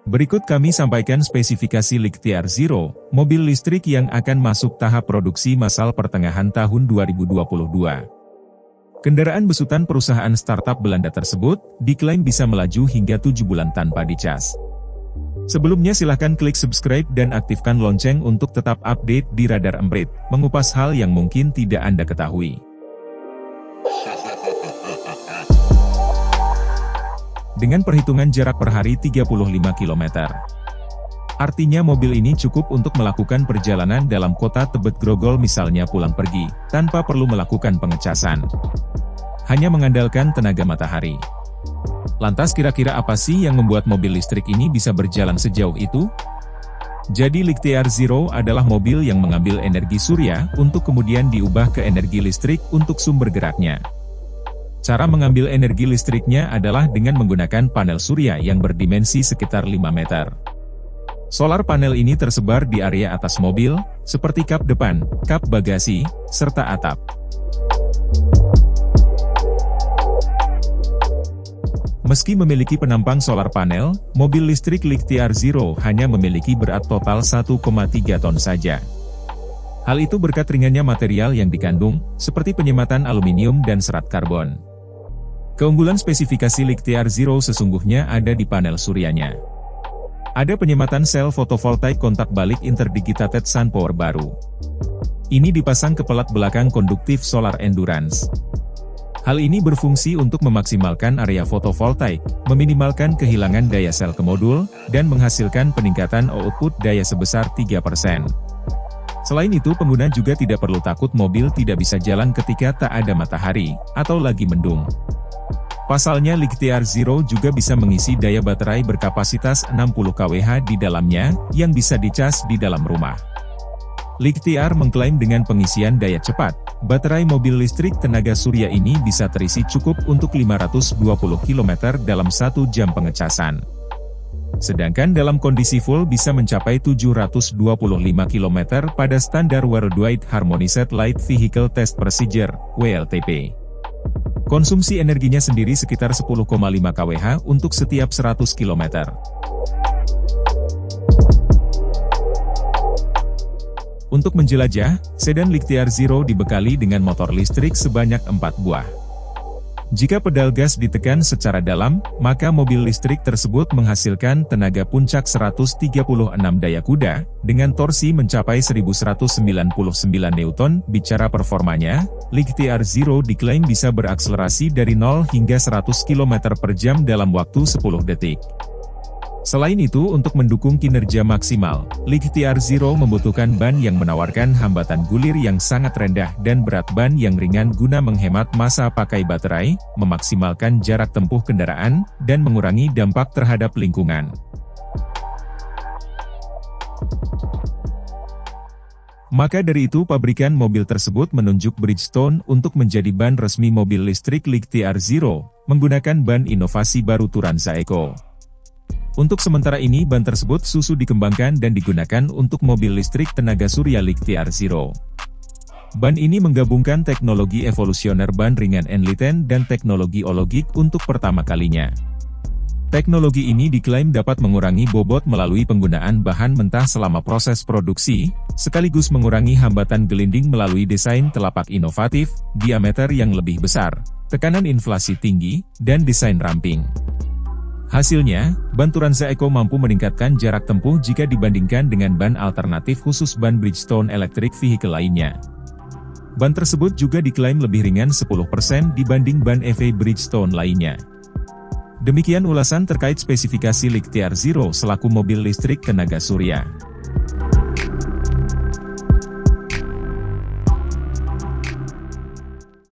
Berikut kami sampaikan spesifikasi Lixtiar Zero, mobil listrik yang akan masuk tahap produksi massal pertengahan tahun 2022. Kendaraan besutan perusahaan startup Belanda tersebut, diklaim bisa melaju hingga 7 bulan tanpa dicas. Sebelumnya silahkan klik subscribe dan aktifkan lonceng untuk tetap update di Radar Emprit, mengupas hal yang mungkin tidak Anda ketahui. Dengan perhitungan jarak per hari 35 km. Artinya mobil ini cukup untuk melakukan perjalanan dalam kota Tebet Grogol misalnya pulang pergi, tanpa perlu melakukan pengecasan. Hanya mengandalkan tenaga matahari. Lantas kira-kira apa sih yang membuat mobil listrik ini bisa berjalan sejauh itu? Jadi Lixtiar Zero adalah mobil yang mengambil energi surya untuk kemudian diubah ke energi listrik untuk sumber geraknya. Cara mengambil energi listriknya adalah dengan menggunakan panel surya yang berdimensi sekitar 5 meter. Solar panel ini tersebar di area atas mobil, seperti kap depan, kap bagasi, serta atap. Meski memiliki penampang solar panel, mobil listrik Lixtiar Zero hanya memiliki berat total 1,3 ton saja. Hal itu berkat ringannya material yang dikandung, seperti penyematan aluminium dan serat karbon. Keunggulan spesifikasi Lixtiar Zero sesungguhnya ada di panel suryanya. Ada penyematan sel fotovoltaik kontak balik interdigitated SunPower baru. Ini dipasang ke pelat belakang konduktif solar endurance. Hal ini berfungsi untuk memaksimalkan area fotovoltaik, meminimalkan kehilangan daya sel ke modul, dan menghasilkan peningkatan output daya sebesar 3%. Selain itu pengguna juga tidak perlu takut mobil tidak bisa jalan ketika tak ada matahari, atau lagi mendung. Pasalnya Lixtiar Zero juga bisa mengisi daya baterai berkapasitas 60 kWh di dalamnya, yang bisa dicas di dalam rumah. Lixtiar mengklaim dengan pengisian daya cepat, baterai mobil listrik tenaga surya ini bisa terisi cukup untuk 520 km dalam 1 jam pengecasan. Sedangkan dalam kondisi full bisa mencapai 725 km pada standar Worldwide Harmonized Light Vehicle Test Procedure, WLTP. Konsumsi energinya sendiri sekitar 10,5 kWh untuk setiap 100 km. Untuk menjelajah, sedan Lixtiar Zero dibekali dengan motor listrik sebanyak 4 buah. Jika pedal gas ditekan secara dalam, maka mobil listrik tersebut menghasilkan tenaga puncak 136 daya kuda, dengan torsi mencapai 1199 Newton. Bicara performanya, Lixtiar Zero diklaim bisa berakselerasi dari 0 hingga 100 km per jam dalam waktu 10 detik. Selain itu untuk mendukung kinerja maksimal, Lixtiar Zero membutuhkan ban yang menawarkan hambatan gulir yang sangat rendah dan berat ban yang ringan guna menghemat masa pakai baterai, memaksimalkan jarak tempuh kendaraan, dan mengurangi dampak terhadap lingkungan. Maka dari itu pabrikan mobil tersebut menunjuk Bridgestone untuk menjadi ban resmi mobil listrik Lixtiar Zero, menggunakan ban inovasi baru Turanza Eco. Untuk sementara ini ban tersebut dikembangkan dan digunakan untuk mobil listrik tenaga surya Lixtiar Zero. Ban ini menggabungkan teknologi evolusioner ban ringan enliten dan teknologi ologik untuk pertama kalinya. Teknologi ini diklaim dapat mengurangi bobot melalui penggunaan bahan mentah selama proses produksi, sekaligus mengurangi hambatan gelinding melalui desain telapak inovatif, diameter yang lebih besar, tekanan inflasi tinggi, dan desain ramping. Hasilnya, ban Turanza Eco mampu meningkatkan jarak tempuh jika dibandingkan dengan ban alternatif khusus ban Bridgestone Electric Vehicle lainnya. Ban tersebut juga diklaim lebih ringan 10% dibanding ban EV Bridgestone lainnya. Demikian ulasan terkait spesifikasi Lixtiar Zero selaku mobil listrik tenaga surya.